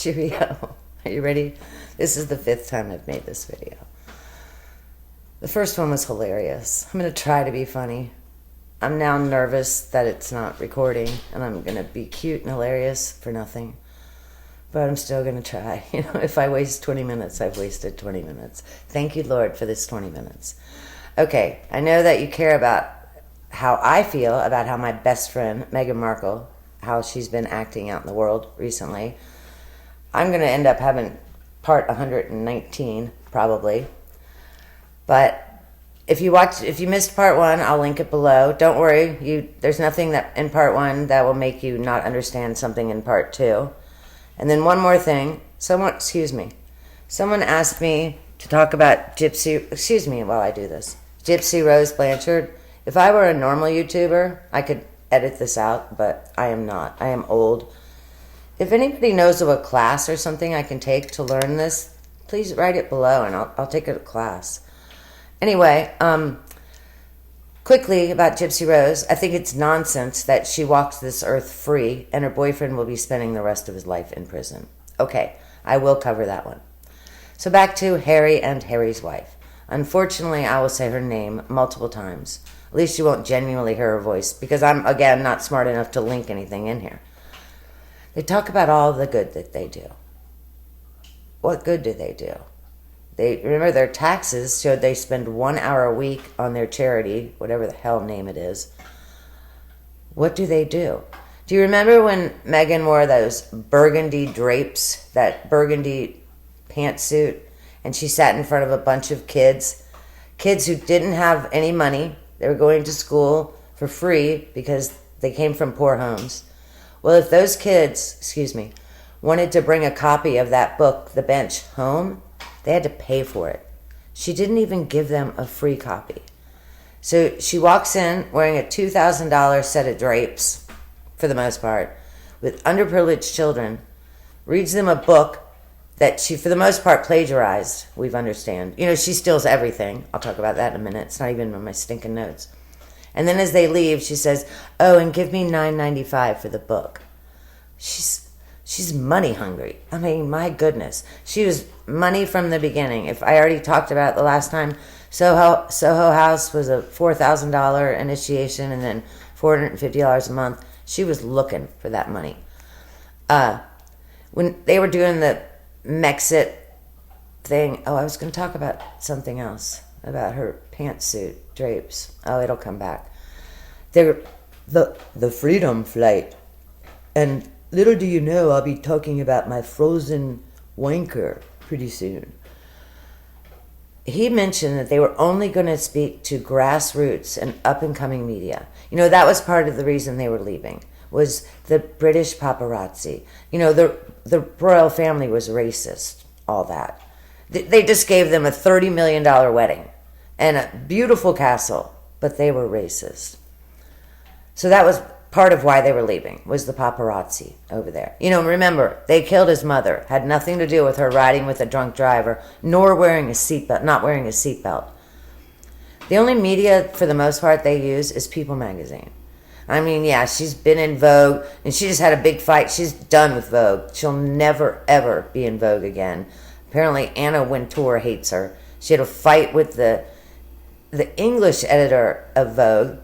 Cheerio. Are you ready? This is the 5th time I've made this video. The first one was hilarious. I'm going to try to be funny. I'm now nervous that it's not recording, and I'm going to be cute and hilarious for nothing. But I'm still going to try. You know, if I waste 20 minutes, I've wasted 20 minutes. Thank you, Lord, for this 20 minutes. Okay, I know that you care about how I feel about how my best friend, Meghan Markle, how she's been acting out in the world recently. I'm going to end up having part 119, probably. But if you missed part 1, I'll link it below. Don't worry, there's nothing that in part 1 that will make you not understand something in part 2. And then one more thing. Someone asked me to talk about Gypsy Rose Blanchard. If I were a normal YouTuber, I could edit this out, but I am not. I am old. If anybody knows of a class or something I can take to learn this, please write it below and I'll take a class. Anyway, quickly about Gypsy Rose, I think it's nonsense that she walks this earth free and her boyfriend will be spending the rest of his life in prison. Okay, I will cover that one. So back to Harry and Harry's wife. Unfortunately, I will say her name multiple times. At least you won't genuinely hear her voice because I'm, again, not smart enough to link anything in here. They talk about all the good that they do. What good do they do? Remember, their taxes showed they spend 1 hour a week on their charity, whatever the hell name it is. What do they do? Do you remember when Meghan wore those burgundy drapes, that burgundy pantsuit, and she sat in front of a bunch of kids who didn't have any money? They were going to school for free because they came from poor homes. Well, if those kids, wanted to bring a copy of that book, The Bench, home, they had to pay for it. She didn't even give them a free copy. So she walks in wearing a $2,000 set of drapes, for the most part, with underprivileged children, reads them a book that she, for the most part, plagiarized, we understand. You know, she steals everything. I'll talk about that in a minute. It's not even in my stinking notes. And then as they leave, she says, oh, and give me $9.95 for the book. She's money hungry. I mean, my goodness. She was money from the beginning. If I already talked about it the last time, Soho House was a $4,000 initiation and then $450 a month. She was looking for that money. When they were doing the Mexit thing, I was going to talk about something else, about her pantsuit drapes. It'll come back. They're the Freedom Flight. And little do you know, I'll be talking about my frozen wanker pretty soon. He mentioned that they were only going to speak to grassroots and up-and-coming media. You know, that was part of the reason they were leaving, was the British paparazzi. You know, the royal family was racist, all that. They just gave them a $30 million wedding and a beautiful castle, but they were racist. So that was part of why they were leaving, was the paparazzi over there. You know, remember, they killed his mother. Had nothing to do with her riding with a drunk driver, nor not wearing a seatbelt. The only media, for the most part, they use is People magazine. I mean, yeah, she's been in Vogue, and she just had a big fight. She's done with Vogue. She'll never, ever be in Vogue again. Apparently, Anna Wintour hates her. She had a fight with the English editor of Vogue.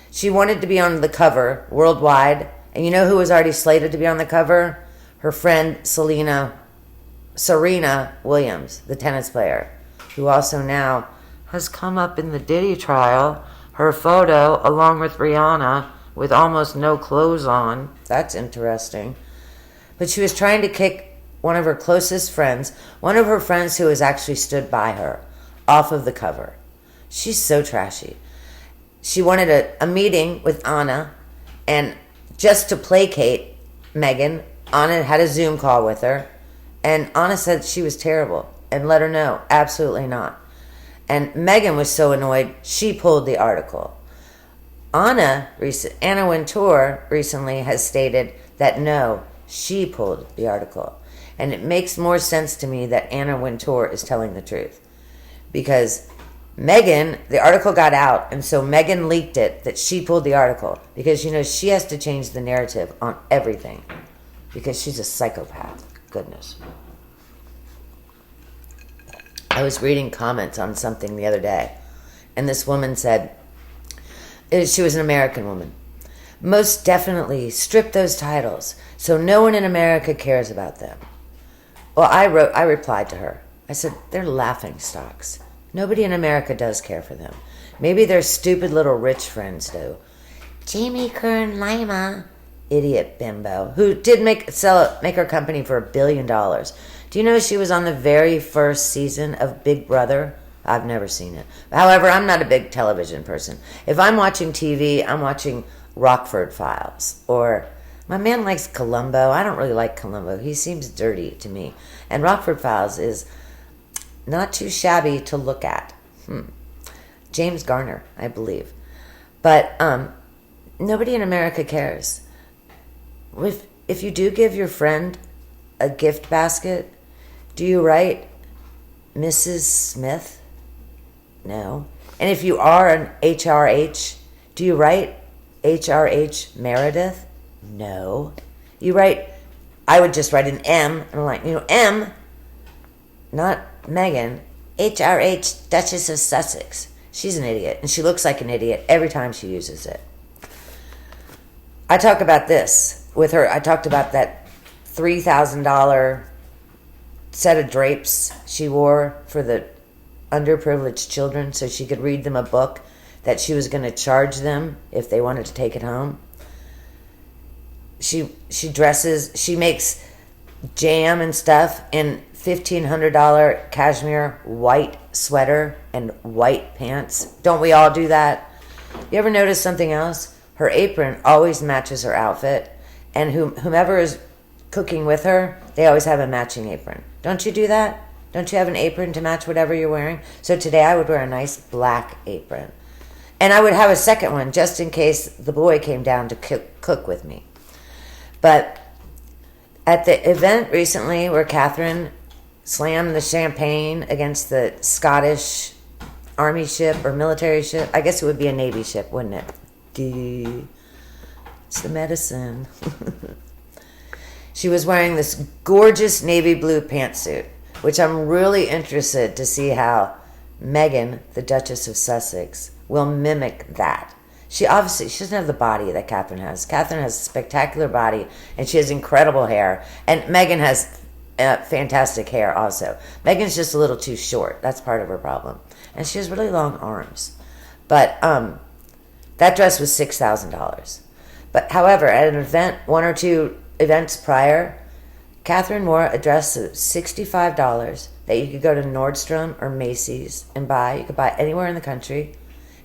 She wanted to be on the cover worldwide. And you know who was already slated to be on the cover? Her friend Serena Williams, the tennis player, who also now has come up in the Diddy trial. Her photo, along with Rihanna, with almost no clothes on. That's interesting. But she was trying to kick one of her closest friends, one of her friends who has actually stood by her, off of the cover. She's so trashy. She wanted a meeting with Anna, and just to placate Meghan, Anna had a Zoom call with her, and Anna said she was terrible and let her know, absolutely not. And Meghan was so annoyed, she pulled the article. Anna Wintour recently has stated that no, she pulled the article. And it makes more sense to me that Anna Wintour is telling the truth. Because Meghan, the article got out, and so Meghan leaked it, that she pulled the article. Because, you know, she has to change the narrative on everything. Because she's a psychopath. goodness. I was reading comments on something the other day, and this woman said, she was an American woman, most definitely strip those titles so no one in America cares about them. Well, I replied to her. I said, they're laughing stocks. Nobody in America does care for them. Maybe their stupid little rich friends do. Jamie Kern Lima, idiot bimbo, who did make her company for $1 billion. Do you know she was on the very first season of Big Brother? I've never seen it. However, I'm not a big television person. If I'm watching TV, I'm watching Rockford Files. Or my man likes Columbo. I don't really like Columbo. He seems dirty to me. And Rockford Files is not too shabby to look at. James Garner, I believe. But nobody in America cares. If you do give your friend a gift basket, do you write Mrs. Smith? No. And if you are an HRH, do you write HRH Meredith? No. You write, I would just write an M, and I'm like, M, not Meghan, HRH Duchess of Sussex. She's an idiot, and she looks like an idiot every time she uses it. I talk about this with her. I talked about that $3,000 set of drapes she wore for the underprivileged children so she could read them a book that she was going to charge them if they wanted to take it home. She makes jam and stuff in $1,500 cashmere white sweater and white pants. Don't we all do that? You ever notice something else? Her apron always matches her outfit, and whomever is cooking with her, they always have a matching apron. Don't you do that? Don't you have an apron to match whatever you're wearing? So today I would wear a nice black apron. And I would have a second one just in case the boy came down to cook with me. But at the event recently where Catherine slammed the champagne against the Scottish army ship or military ship, I guess it would be a Navy ship, wouldn't it? It's the medicine. She was wearing this gorgeous navy blue pantsuit, which I'm really interested to see how Meghan, the Duchess of Sussex, will mimic that. She doesn't have the body that Catherine has. Catherine has a spectacular body, and she has incredible hair. And Meghan has fantastic hair also. Meghan's just a little too short. That's part of her problem. And she has really long arms. But that dress was $6,000. But however, at an event, one or two events prior, Catherine wore a dress of $65 that you could go to Nordstrom or Macy's and buy. You could buy anywhere in the country.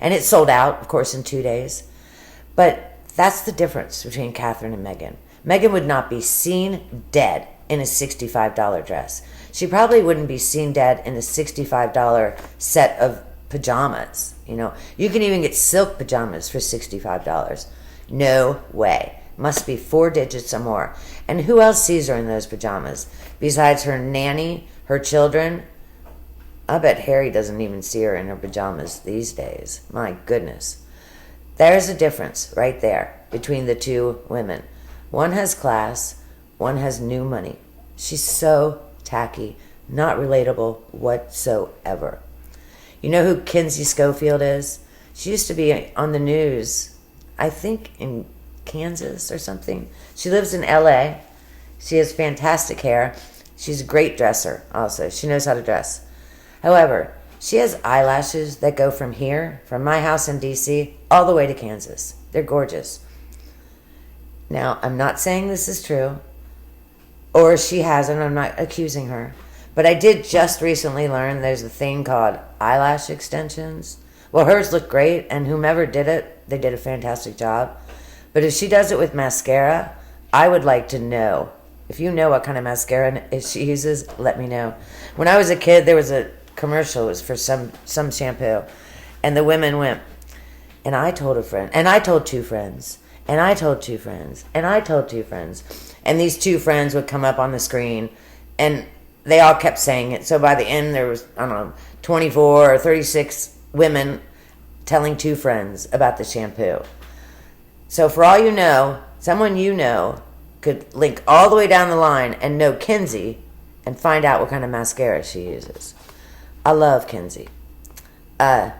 And it sold out, of course, in 2 days. But that's the difference between Catherine and Meghan. Meghan would not be seen dead in a $65 dress. She probably wouldn't be seen dead in a $65 set of pajamas. You can even get silk pajamas for $65. No way. Must be 4 digits or more. And who else sees her in those pajamas? Besides her nanny, her children? I bet Harry doesn't even see her in her pajamas these days. My goodness. There's a difference right there between the two women. One has class, one has new money. She's so tacky, not relatable whatsoever. You know who Kinsey Schofield is? She used to be on the news, I think in Kansas or something. She lives in LA. She has fantastic hair. She's a great dresser also. She knows how to dress. However, she has eyelashes that go from here, from my house in DC, all the way to Kansas. They're gorgeous. Now, I'm not saying this is true, or she hasn't. I'm not accusing her. But I did just recently learn there's a thing called eyelash extensions. Well, hers look great, and whomever did it, they did a fantastic job. But if she does it with mascara, I would like to know. If you know what kind of mascara she uses, let me know. When I was a kid, there was a commercial. It was for some shampoo. And the women went, and I told a friend, and I told 2 friends, and I told 2 friends, and I told 2 friends. And these 2 friends would come up on the screen, and they all kept saying it. So by the end, there was, 24 or 36 women telling 2 friends about the shampoo. So for all you know, someone you know could link all the way down the line and know Kinsey and find out what kind of mascara she uses. I love Kinsey. Do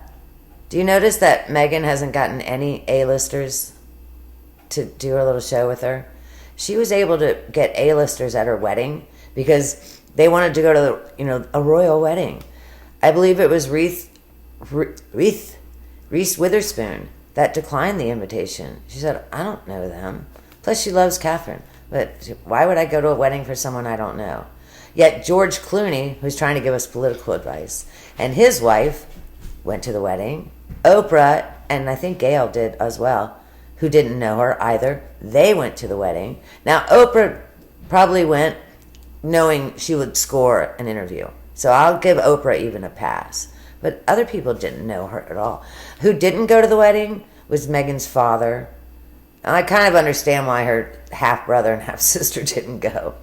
you notice that Meghan hasn't gotten any A-listers to do her little show with her? She was able to get A-listers at her wedding because they wanted to go to a royal wedding. I believe it was Reese Witherspoon that declined the invitation. She said, I don't know them. Plus, she loves Catherine. But why would I go to a wedding for someone I don't know? Yet George Clooney, who's trying to give us political advice, and his wife went to the wedding. Oprah, and I think Gayle did as well, who didn't know her either. They went to the wedding. Now, Oprah probably went knowing she would score an interview. So I'll give Oprah even a pass. But other people didn't know her at all. Who didn't go to the wedding was Meghan's father. And I kind of understand why her half-brother and half-sister didn't go.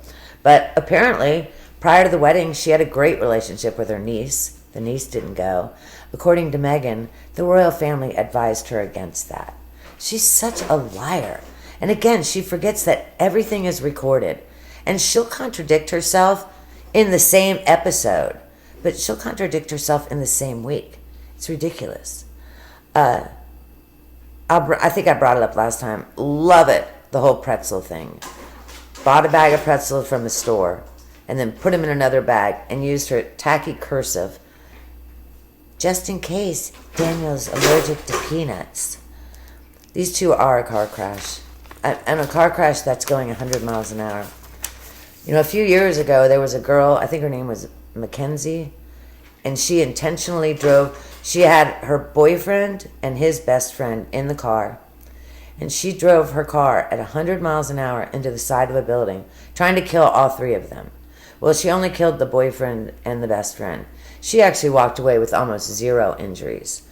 But apparently, prior to the wedding, she had a great relationship with her niece. The niece didn't go. According to Meghan, the royal family advised her against that. She's such a liar. And again, she forgets that everything is recorded. And she'll contradict herself in the same episode. But she'll contradict herself in the same week. It's ridiculous. I think I brought it up last time. Love it, the whole pretzel thing. Bought a bag of pretzels from the store and then put them in another bag and used her tacky cursive just in case Daniel's allergic to peanuts. These two are a car crash. And a car crash that's going 100 miles an hour. A few years ago, there was a girl, I think her name was Mackenzie, and she intentionally drove. She had her boyfriend and his best friend in the car, and she drove her car at 100 miles an hour into the side of a building, trying to kill all three of them. Well, she only killed the boyfriend and the best friend. She actually walked away with almost 0 injuries,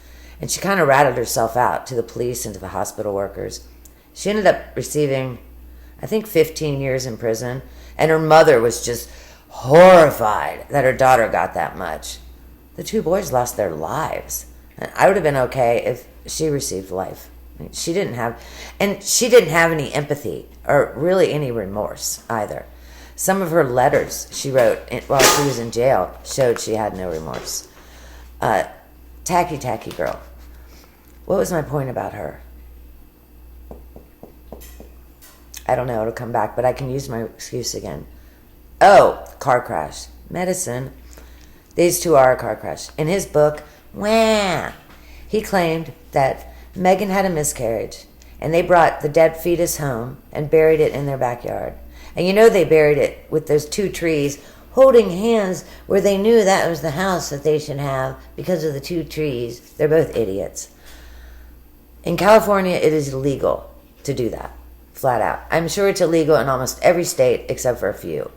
and she kind of ratted herself out to the police and to the hospital workers. She ended up receiving, I think, 15 years in prison, and her mother was just horrified that her daughter got that much. The 2 boys lost their lives. And I would have been okay if she received life. She didn't have any empathy or really any remorse either. Some of her letters she wrote while she was in jail showed she had no remorse. Tacky girl. What was my point about her? I don't know, it'll come back, but I can use my excuse again. Oh, car crash. Medicine. These two are a car crash. In his book, he claimed that Meghan had a miscarriage, and they brought the dead fetus home and buried it in their backyard. And they buried it with those 2 trees holding hands where they knew that was the house that they should have because of the 2 trees. They're both idiots. In California, it is illegal to do that. Flat out. I'm sure it's illegal in almost every state except for a few.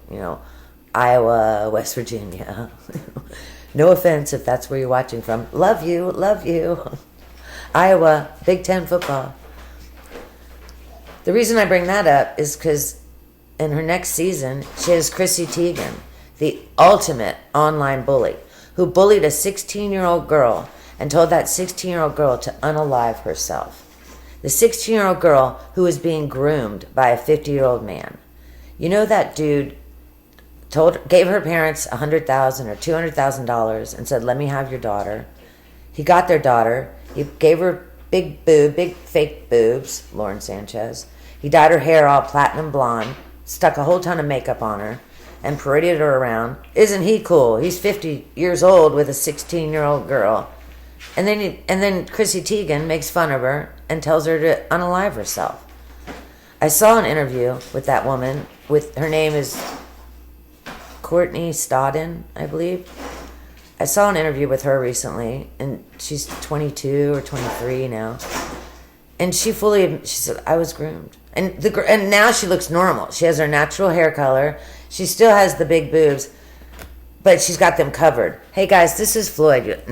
Iowa, West Virginia. No offense if that's where you're watching from. Love you. Iowa, Big Ten football. The reason I bring that up is because in her next season, she has Chrissy Tegan, the ultimate online bully, who bullied a 16-year-old girl and told that 16-year-old girl to unalive herself. The 16-year-old girl who was being groomed by a 50-year-old man. That dude gave her parents $100,000 or $200,000 and said, let me have your daughter. He got their daughter. He gave her big fake boobs, Lauren Sanchez. He dyed her hair all platinum blonde, stuck a whole ton of makeup on her, and paraded her around. Isn't he cool? He's 50 years old with a 16-year-old girl. And then Chrissy Tegan makes fun of her and tells her to unalive herself. I saw an interview with that woman. Her name is Courtney Stodden, I believe. I saw an interview with her recently, and she's 22 or 23 now. And she said, I was groomed. And now she looks normal. She has her natural hair color. She still has the big boobs, but she's got them covered. Hey guys, this is Floyd.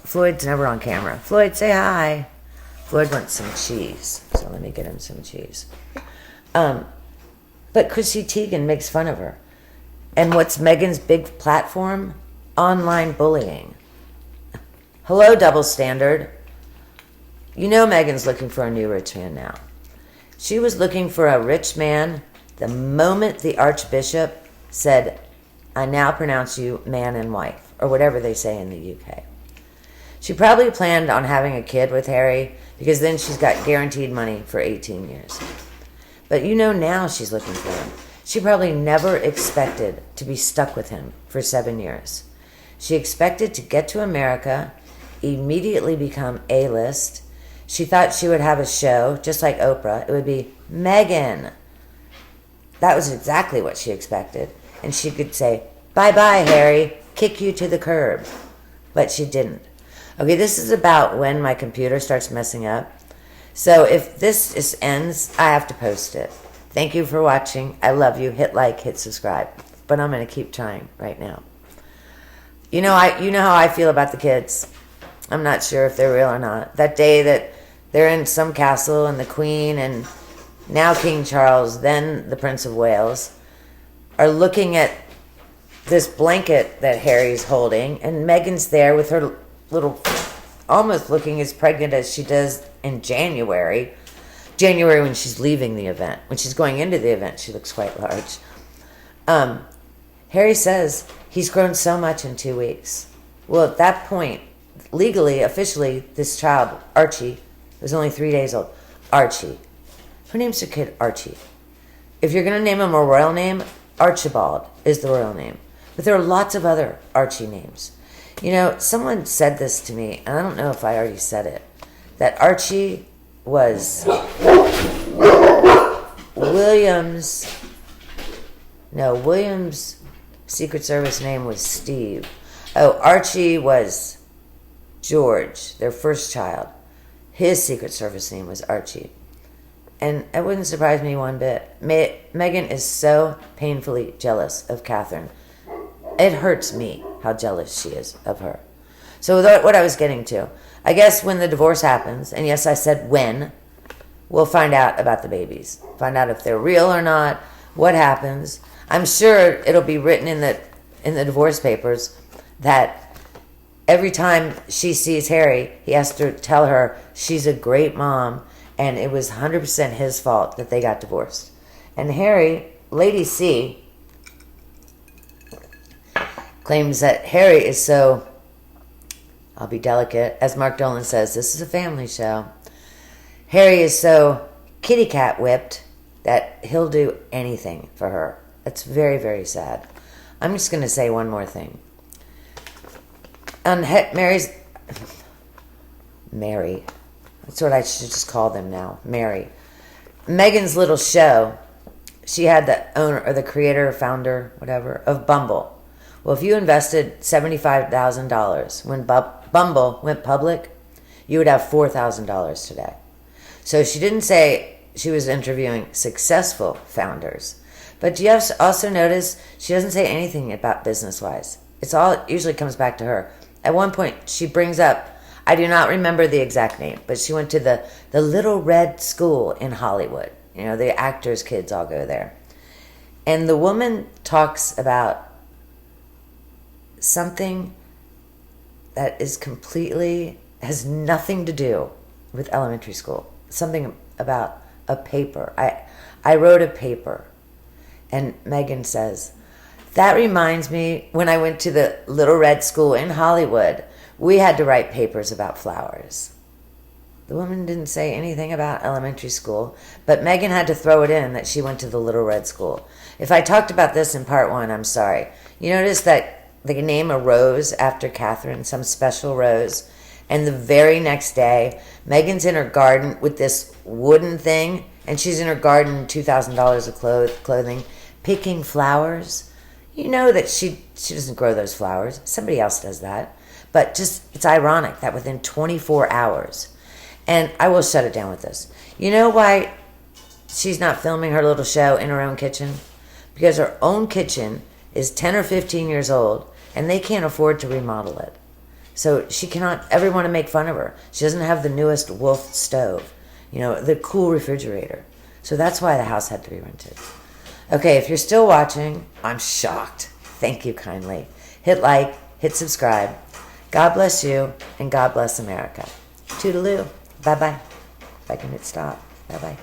Floyd's never on camera. Floyd, say hi. Floyd wants some cheese, so let me get him some cheese. But Chrissy Teigen makes fun of her. And what's Meghan's big platform? Online bullying. Hello, double standard. Meghan's looking for a new rich man now. She was looking for a rich man The moment the Archbishop said, I now pronounce you man and wife, or whatever they say in the UK. She probably planned on having a kid with Harry because then she's got guaranteed money for 18 years. But now she's looking for him. She probably never expected to be stuck with him for 7 years. She expected to get to America, immediately become A-list. She thought she would have a show, just like Oprah. It would be Meghan. That was exactly what she expected. And she could say, bye-bye, Harry, kick you to the curb. But she didn't. Okay, this is about when my computer starts messing up. So if this just ends, I have to post it. Thank you for watching. I love you. Hit like, hit subscribe. But I'm going to keep trying right now. You know how I feel about the kids. I'm not sure if they're real or not. That day that they're in some castle and the Queen and now King Charles, then the Prince of Wales, are looking at this blanket that Harry's holding, and Meghan's there with her little, almost looking as pregnant as she does in January. January when she's leaving the event. When she's going into the event, she looks quite large. Harry says he's grown so much in 2 weeks. Well, at that point, legally, officially, this child, Archie, was only 3 days old. Archie. Who names their kid Archie? If you're going to name him a royal name, Archibald is the royal name. But there are lots of other Archie names. Someone said this to me, and I don't know if I already said it, that Archie was William's Secret Service name was Steve. Oh, Archie was George, their first child. His Secret Service name was Archie. And it wouldn't surprise me one bit. Meghan is so painfully jealous of Catherine. It hurts me how jealous she is of her. So what I was getting to, I guess when the divorce happens, and yes, I said when, we'll find out about the babies. Find out if they're real or not, what happens. I'm sure it'll be written in the divorce papers that every time she sees Harry, he has to tell her she's a great mom, and it was 100% his fault that they got divorced. And Harry, Lady C, claims that Harry is so, I'll be delicate, as Mark Dolan says, this is a family show. Harry is so kitty cat whipped that he'll do anything for her. That's very, very sad. I'm just going to say one more thing. On Mary, that's what I should just call them now, Mary. Meghan's little show, she had the owner, or the creator, founder, whatever, of Bumble. Well, if you invested $75,000 when Bumble went public, you would have $4,000 today. So she didn't say she was interviewing successful founders. But do you also notice she doesn't say anything about business-wise? It usually comes back to her. At one point, she brings up, I do not remember the exact name, but she went to the Little Red School in Hollywood. The actors' kids all go there. And the woman talks about something that has nothing to do with elementary school. Something about a paper. I wrote a paper. And Meghan says, that reminds me when I went to the Little Red School in Hollywood, we had to write papers about flowers. The woman didn't say anything about elementary school, but Meghan had to throw it in that she went to the Little Red School. If I talked about this in part one, I'm sorry. You notice that they name a rose after Catherine, some special rose, and the very next day, Meghan's in her garden with this wooden thing, and she's in her garden, $2,000 of clothing, picking flowers. You know that she doesn't grow those flowers. Somebody else does that. But it's ironic that within 24 hours, and I will shut it down with this. You know why she's not filming her little show in her own kitchen? Because her own kitchen is 10 or 15 years old, and they can't afford to remodel it. So she cannot ever want to make fun of her. She doesn't have the newest Wolf stove, the cool refrigerator. So that's why the house had to be rented. Okay, if you're still watching, I'm shocked. Thank you kindly. Hit like, hit subscribe. God bless you, and God bless America. Toodaloo. Bye-bye. If I can hit stop. Bye-bye.